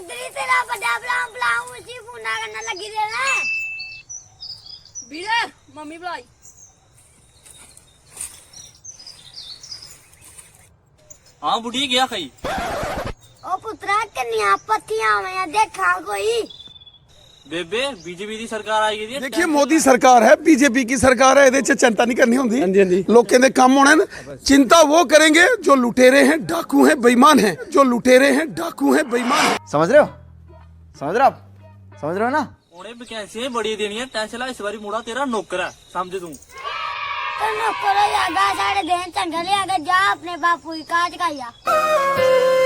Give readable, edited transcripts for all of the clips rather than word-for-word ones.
उधरी तेरा बड़ा बुलाऊं उसी फोना करने लगी देना ਵੀਰੇ ਮੰਮੀ ਬੁਲਾਈ। हाँ बुढ़ी गया कहीं ओ पुत्रा कन्या पत्तियां में देखा कोई बेबे बीजेपी की सरकार आई गई देखिए मोदी सरकार है बीजेपी की सरकार है ਇਹਦੇ ਚ चिंता नहीं करनी होती लोगों के काम होने ना चिंता वो करेंगे जो लुटेरे हैं डाकू हैं बेईमान हैं जो लुटेरे हैं डाकू हैं बेईमान हैं समझ रहे हो आप समझ रहे हो ना उन्हें वैकेंसी बड़ी देनी है टेंशन ला इस बारी मुड़ा तेरा नौकर है समझ तू तो नौकर जागा साढ़े दिन चंगले आगे जा अपने बापू की काज खाया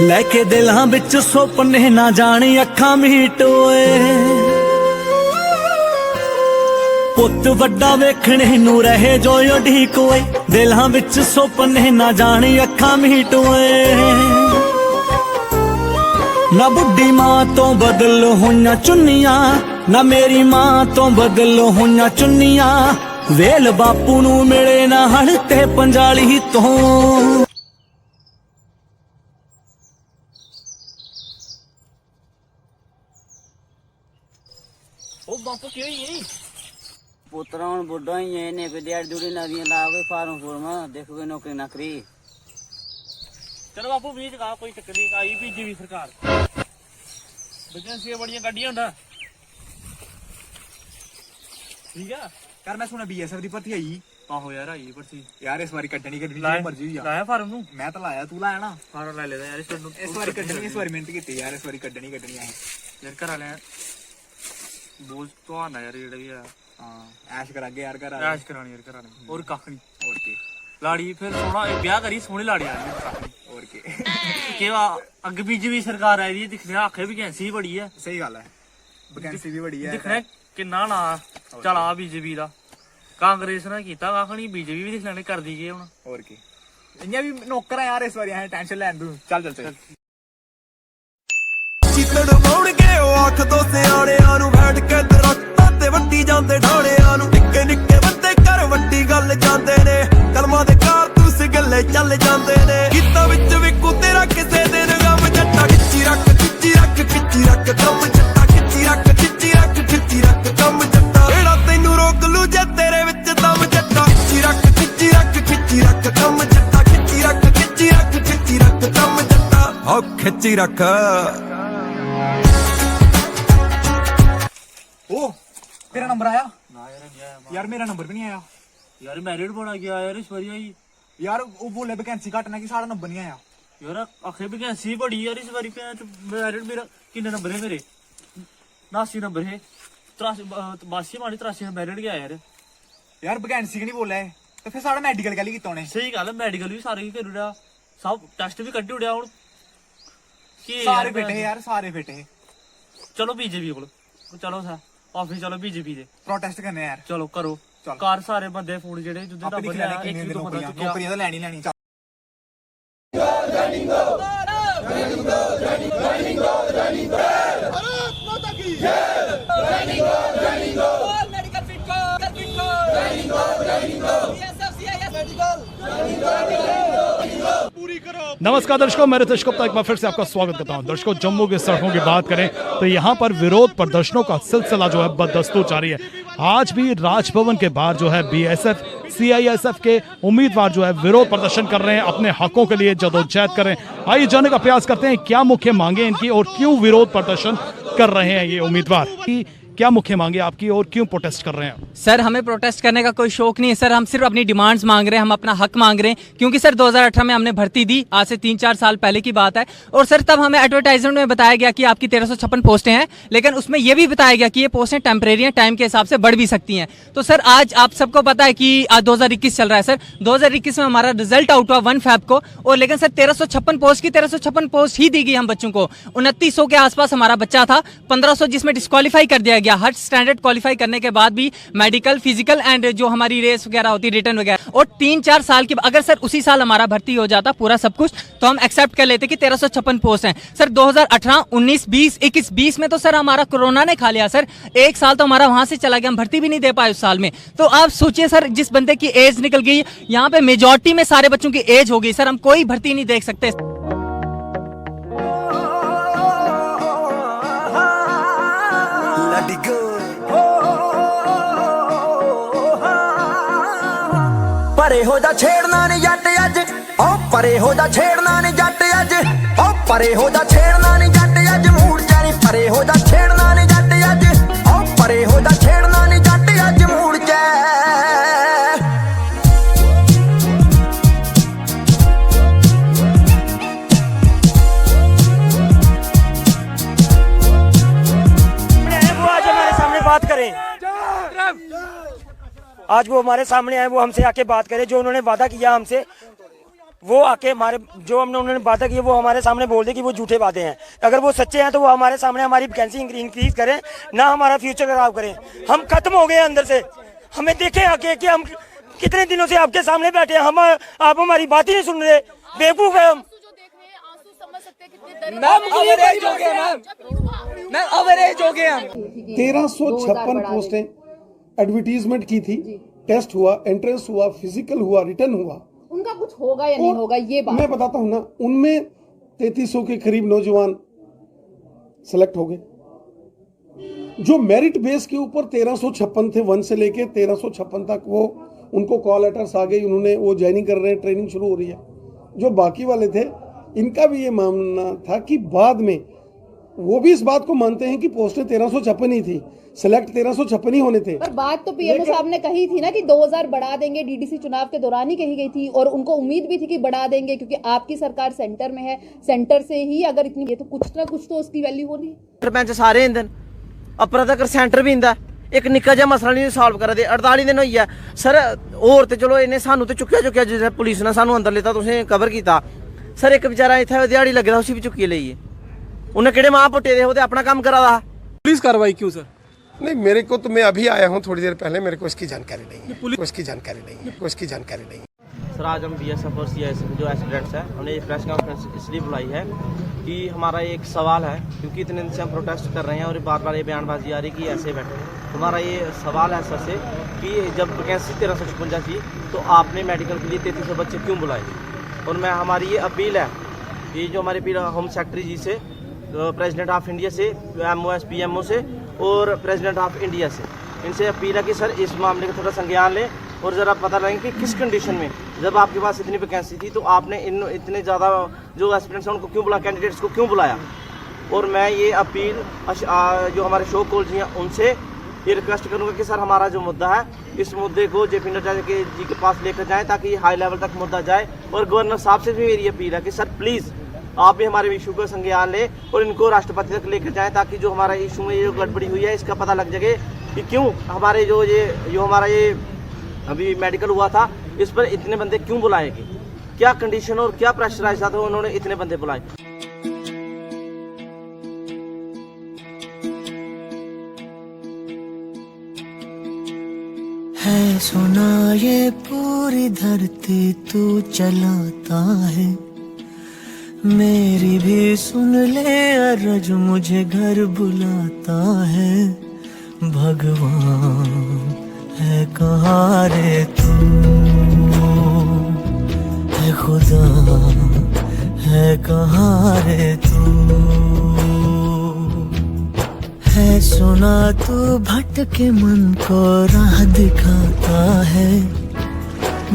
लेके दिलां विच सुपने ना जानी अखां मीटोए पुੱਤ ਵੱਡਾ ਵੇਖਣੇ ਨੂੰ ਰਹੇ ਜੋ ਉਡੀਕ ਓਏ ਦਿਲਾਂ ਵਿੱਚ ਸੁਪਨੇ ਨਾ ਜਾਣੀ ਅੱਖਾਂ ਮੀਟੋਏ ਨਾ ਬੁੱਢੀ ਮਾਂ ਤੋਂ ਬਦਲ ਹੋਈਆਂ ਚੁੰਨੀਆਂ ਨਾ ਮੇਰੀ ਮਾਂ ਤੋਂ ਬਦਲ ਹੋਈਆਂ ਚੁੰਨੀਆਂ ਵੇਲ ਬਾਪੂ ਨੂੰ ਮਿਲੇ ਨਾ ਹਣ ਤੇ ਪੰਜਾਲੀ ਤੋਂ ओ बापू क्यों ये पुत्रा हूं बुढ़ा ही है ने कोई डेढ़ दूरी नदियां लावे फार्म फूर्म देखो कोई नौकरी नकरी चलो बापू बीच का कोई चक्कर नहीं आई बीजेपी सरकार वैकेंसी बड़ियां गाड़ियां होंदा ठीक है यार मैं सुना बीएसएफ ਦੀ ਭਰਤੀ ਆਈ आहो यार आई भर्ती ਯਾਰ ਇਸ ਵਾਰੀ ਕੱਢਣੀ ਜੋ ਮਰਜ਼ੀ ਹੋਈ ਆ लाया फार्म नू ਮੈਂ ਤਾਂ ਲਾਇਆ ਤੂੰ ਲਾਇਆ ਨਾ फार्म ले लेदा यार इस ਵਾਰੀ ਕੱਢਣੀ ਇਸ ਵਾਰੀ ਮਿਹਨਤ ਕੀਤੀ ਯਾਰ ਇਸ ਵਾਰੀ ਕੱਢਣੀ ਆ यार घर वाले बोझ तो आना यार जेड़ा भी है ਹਾਂ ਐਸ਼ ਕਰਾਂਗੇ ਯਾਰ ਘਰ ਆ ऐश करानी यार घर वाले और कख नहीं ਹੋਰ ਕੀ लाड़ी फिर सोना ब्याह करी सोनी लाड़ी आ रही ਹੋਰ ਕੀ केवा अग बीजेपी सरकार आई दी दिखने आखे वैकेंसी बड़ी है ਸਹੀ ਗੱਲ ਹੈ ਵੈਕੈਂਸੀ ਵੀ ਬੜੀ ਹੈ दिखने किन्ना ना चला बीजेपी दा कांग्रेस ने कीता कख नहीं बीजेपी भी दिख लेने कर दी गए हुन ਹੋਰ ਕੀ ਇੰਨੇ ਵੀ ਨੌਕਰ ਆ ਯਾਰ ਇਸ ਵਾਰੀ ਐ ਟੈਨਸ਼ਨ ਲੈਣ ਦੂੰ ਚੱਲ ਚਿੱਤੜ ਪਾਉਣਗੇ ਉਹ ਅੱਖ ਤੋਂ ਸਿਆਣਿਆਂ ਨੂੰ ਬੈਠ ਕੇ ਦਰਖਤਾਂ ਤੇ ਵੱਡੀ ਜਾਂਦੇ ਢਾਣਿਆਂ ਨੂੰ ਨਿੱਕੇ ਨਿੱਕੇ ਬੰਦੇ ਘਰ ਵੱਡੀ ਗੱਲ ਜਾਂਦੇ ਨੇ ਕਲਮਾਂ ਦੇ ਕਾਰਤੂਸ ਗੱਲੇ ਚੱਲ ਜਾਂਦੇ ਨੇ ਗੀਤਾਂ ਵਿੱਚ ਵਿਕੂ ਤੇਰਾ ਕਿਸੇ ਦਿਨ ਗਮ ਜੱਟਾ ਖਿੱਚੀ ਰੱਖ ਕੰਮ ਜੱਟਾ ਖਿੱਚੀ ਰੱਖ ਕੰਮ ਜੱਟਾ ਜਿਹੜਾ ਤੈਨੂੰ ਰੋਕ ਲੂ ਜੇ ਤੇਰੇ ਵਿੱਚ ਦਮ ਜੱਟਾ ਖਿੱਚੀ ਰੱਖ ਕੰਮ ਜੱਟਾ ਖਿੱਚੀ ਰੱਖ ਕੰਮ ਜੱਟਾ ਹੋ ਖਿੱਚੀ ਰੱਖ ਉਹ ਤੇਰਾ ਨੰਬਰ ਆਇਆ ना यार गया ਯਾਰ ਮੇਰਾ ਨੰਬਰ ਵੀ ਨਹੀਂ ਆਇਆ यार मैरिड बना गया यार इस बारी आई ਯਾਰ ਉਹ ਬੋਲੇ ਵੈਕੈਂਸੀ ਘਟਣਾ ਕਿ ਸਾਡਾ ਨੰਬਰ ਨਹੀਂ ਆਇਆ यार आखे वैकेंसी बड़ी यार इस बारी मैरिड मेरा किन्ने नंबर है मेरे 89 नंबर है 82 मानी 83 मैरिड गया यार ਯਾਰ ਵੈਕੈਂਸੀ ਕਿ ਨਹੀਂ ਬੋਲਿਆ ਇਹ? ਤੇ ਫਿਰ ਸਾਡਾ ਮੈਡੀਕਲ ਗੱਲ ਕੀਤਾ ਉਹਨੇ सही गल मेडिकल भी सारे कर उड़िया सब टेस्ट भी कड्डी उड़िया हुन की ਸਾਰੇ ਫਿੱਟੇ ਯਾਰ ਸਾਰੇ ਫਿੱਟੇ चलो बीजेपी को चलो सा ऑफिस चलो बीजेपी दे ਪ੍ਰੋਟੈਸਟ ਕਰਨੇ ਯਾਰ चलो करो चल। कार सारे बंदे फोन जेडे जुदे ਆਪੇ नंबर ਲਿਖ लिया ਲੈਣੇ एक ਕਿੰਨੇ भी तो बंदा चुक्या ਨੌਕਰੀਆਂ ਤਾਂ ਲੈਣੀ ਚੱਲ। नमस्कार दर्शकों, मैं रितेश गुप्ता एक बार फिर से आपका स्वागत करता हूं। दर्शकों, जम्मू की सड़कों की बात करें तो यहां पर विरोध प्रदर्शनों का सिलसिला जो है बदस्तूर जारी है। आज भी राजभवन के बाहर जो है बीएसएफ सीआईएसएफ के उम्मीदवार जो है विरोध प्रदर्शन कर रहे हैं, अपने हकों के लिए जदोजहद कर रहे हैं। आइए जानने का प्रयास करते हैं क्या मुख्य मांगे इनकी और क्यों विरोध प्रदर्शन कर रहे हैं ये उम्मीदवार। क्या मुख्य मांगे आपकी और क्यों प्रोटेस्ट कर रहे हैं? सर, हमें प्रोटेस्ट करने का कोई शौक नहीं है सर, हम सिर्फ अपनी डिमांड्स मांग रहे हैं, हम अपना हक मांग रहे हैं। क्योंकि सर 2018 में हमने भर्ती दी, आज से 3-4 साल पहले की बात है, और सर तब हमें एडवर्टाइजमेंट में बताया गया कि आपकी 1356 पोस्टें हैं, लेकिन उसमें यह भी बताया गया कि ये पोस्टें टेम्परेरी हैं, टाइम के हिसाब से बढ़ भी सकती हैं। तो सर आज आप सबको पता है कि आज 2021 चल रहा है सर, 2021 में हमारा रिजल्ट आउट हुआ 1 फेब को, और लेकिन सर 1356 पोस्ट की 1356 पोस्ट ही दी गई हम बच्चों को। 2900 के आसपास हमारा बच्चा था, 1500 जिसमें डिस्क्वालीफाई कर दिया गया। हर स्टैंडर्ड क्वालिफाई करने के बाद भी मेडिकल, फिजिकल एंड जो हमारी रेस वगैरह होती है, रिटर्न वगैरह, और 3-4 साल की अगर सर उसी साल हमारा भर्ती हो जाता पूरा सब कुछ, तो हम एक्सेप्ट कर लेते कि 1356 पोस्ट हैं। सर 2018, 19, 20, 21, 20 में तो सर हमारा कोरोना ने खा लिया सर, 1 साल तो हमारा वहां से चला गया, हम भर्ती भी नहीं दे पाए उस साल में। तो आप सोचिए सर, जिस बंदे की एज निकल गई, यहाँ पे मेजॉरिटी में सारे बच्चों की एज हो गई सर, हम कोई भर्ती नहीं देख सकते। ਹੋ ਜਾ ਛੇੜਨਾ ਨੀ ਜੱਟ ਅੱਜ ਓ ਪਰੇ ਹੋ ਜਾ ਛੇੜਨਾ ਨੀ ਜੱਟ ਅੱਜ ਓ ਪਰੇ ਹੋ ਜਾ ਛੇੜਨਾ ਨੀ ਜੱਟ ਅੱਜ ਮੂਡ ਚਾਰੀ ਪਰੇ ਹੋ ਜਾ ਛੇੜਨਾ ਨੀ ਜੱਟ ਅੱਜ ਓ ਪਰੇ ਹੋ ਜਾ ਛੇੜਨਾ ਨੀ ਜੱਟ ਅੱਜ ਮੂਡ ਚ बात करें आज वो हमारे सामने आए, वो हमसे आके बात करें। जो उन्होंने वादा किया हमसे, वो आके हमारे जो उन्होंने वादा किया वो हमारे सामने बोल दे कि वो झूठे वादे हैं। अगर वो सच्चे हैं तो वो हमारे सामने हमारी वैकेंसी इंक्रीज करें, ना हमारा फ्यूचर खराब करें। हम खत्म हो गए अंदर से। हमें देखें आके कि हम कितने दिनों से आपके सामने बैठे हैं, हम आप हमारी बात ही नहीं सुन रहे। बेवकूफ है हम। 1356 पोस्टें एडवर्टीजमेंट की थी, टेस्ट हुआ, एंट्रेंस हुआ, फिजिकल हुआ, रिटर्न हुआ। उनका कुछ होगा या नहीं होगा ये बात मैं बताता हूं ना। उनमें 3300 के करीब नौजवान सेलेक्ट हो गए। जो मेरिट बेस के ऊपर 1356 थे, 1 से लेके 1356 तक, वो उनको कॉल लेटर्स आ गई, उन्होंने वो ज्वाइनिंग कर रहे हैं, ट्रेनिंग शुरू हो रही है। जो बाकी वाले थे, इनका भी ये मानना था कि बाद में वो भी इस बात को मानते हैं कि पोस्टें 1356 ही थी, सिलेक्ट 1356 ही होने थे। पर बात तो पीएमओ साहब ने कही थी ना कि 2000 बढ़ा देंगे, डीडीसी चुनाव के दौरान ही कही गई थी, और उनको उम्मीद भी थी कि बढ़ा देंगे क्योंकि आपकी सरकार सेंटर में है, सेंटर से ही अगर इतनी है तो कुछ ना कुछ तो उसकी वैल्यू होनी। सरपंच सारे इंदन अपना तक सेंटर भी इंदा एक निक्का जिहा मसला नहीं सॉल्व करा दे। 48 दिन होई है सर, होर ते चलो इन्हें सानू ते चुक्किया जिस पुलिस ने सानू अंदर लेता, तुसें कवर किया सर। एक बेचारा इत्थे दिहाड़ी लगे दा, उसी भी चुक्की लेइए। उन्हें केड़े मां पुट्टे दे, ओह् ते अपना काम करा दा। पुलिस कार्रवाई क्यों सर? नहीं, मेरे को तो, मैं अभी आया हूँ थोड़ी देर पहले, मेरे को इसकी जानकारी नहीं है, इसकी जानकारी नहीं है। सर आज हम बीएसएफ और सीआईएसएफ जो एस्पिरेंट्स हैं उन्हें प्रेस कॉन्फ्रेंस इसलिए बुलाई है कि हमारा एक सवाल है, क्योंकि इतने दिन से हम प्रोटेस्ट कर रहे हैं और बार बार ये बयानबाजी आ रही है कि ऐसे बैठे। हमारा ये सवाल है सर से कि जब वैकेंसी 1356 थी तो आपने मेडिकल के लिए 3300 बच्चे क्यों बुलाए? और मैं हमारी ये अपील है, ये जो हमारे होम सेक्रेटरी जी से, प्रेसिडेंट ऑफ इंडिया से, MOS PMO से और प्रेसिडेंट ऑफ इंडिया से, इनसे अपील है कि सर इस मामले का थोड़ा संज्ञान लें और ज़रा पता लगें कि किस कंडीशन में, जब आपके पास इतनी वैकेंसी थी तो आपने इतने ज़्यादा जो एस्पिरेंट्स हैं उनको क्यों बुलाया, कैंडिडेट्स को क्यों बुलाया। और मैं ये अपील जो हमारे शोक कौल जी हैं उनसे ये रिक्वेस्ट करूँगा कि सर हमारा जो मुद्दा है, इस मुद्दे को JP नड्डा जी के पास लेकर जाएँ ताकि ये हाई लेवल तक मुद्दा जाए। और गवर्नर साहब से भी मेरी अपील है कि सर प्लीज़ आप भी हमारे इशू को संज्ञान लें और इनको राष्ट्रपति तक लेकर जाएं ताकि जो हमारा इशू में ये गड़बड़ी हुई है इसका पता लग सके कि क्यों हमारे जो हमारा ये अभी मेडिकल हुआ था इस पर इतने बंदे क्यों बुलाए गए, क्या कंडीशन और क्या प्रेशराइज था तो उन्होंने इतने बंदे बुलाए। है सुना ये पूरी धरती तू चलाता है, मेरी भी सुन ले अरज मुझे घर बुलाता है। भगवान है कहाँ रे तू, है खुदा है कहाँ रे तू, है सुना तू भटके मन को राह दिखाता है।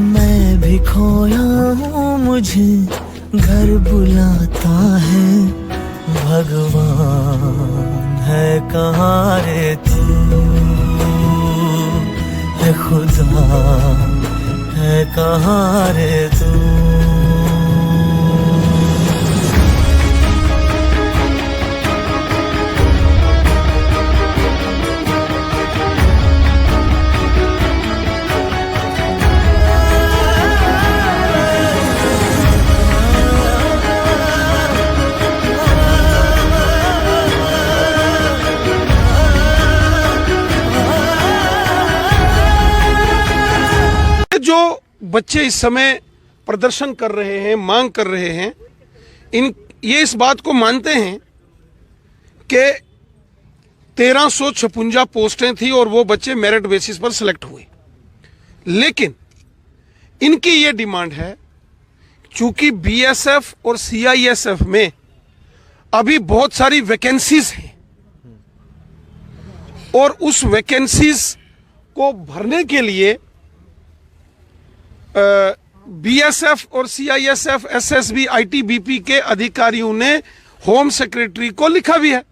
मैं भी खोया हूँ मुझे घर बुलाता है। भगवान है कहाँ रे तू, है खुदा है कहाँ रे तू। जो बच्चे इस समय प्रदर्शन कर रहे हैं, मांग कर रहे हैं, ये इस बात को मानते हैं कि 1356 पोस्टें थी और वो बच्चे मेरिट बेसिस पर सिलेक्ट हुए। लेकिन इनकी ये डिमांड है, चूंकि BSF और CISF में अभी बहुत सारी वैकेंसीज हैं और उस वैकेंसीज को भरने के लिए बीएसएफ और सीआईएसएफ, एसएसबी, आईटीबीपी के अधिकारियों ने होम सेक्रेटरी को लिखा भी है।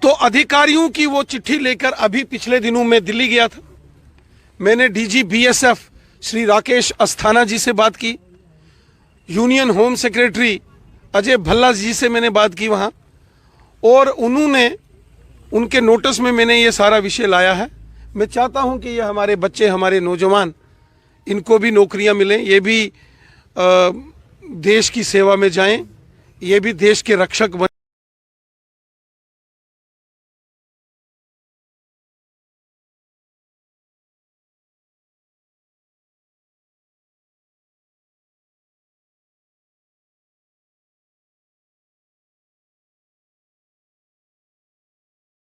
तो अधिकारियों की वो चिट्ठी लेकर अभी पिछले दिनों में दिल्ली गया था। मैंने डीजी बीएसएफ श्री राकेश अस्थाना जी से बात की, union home secretary Ajay Bhalla ji से मैंने बात की वहाँ, और उन्होंने उनके नोटिस में मैंने ये सारा विषय लाया है। मैं चाहता हूँ कि ये हमारे बच्चे, हमारे नौजवान, इनको भी नौकरियाँ मिलें, ये भी देश की सेवा में जाएं, ये भी देश के रक्षक बने।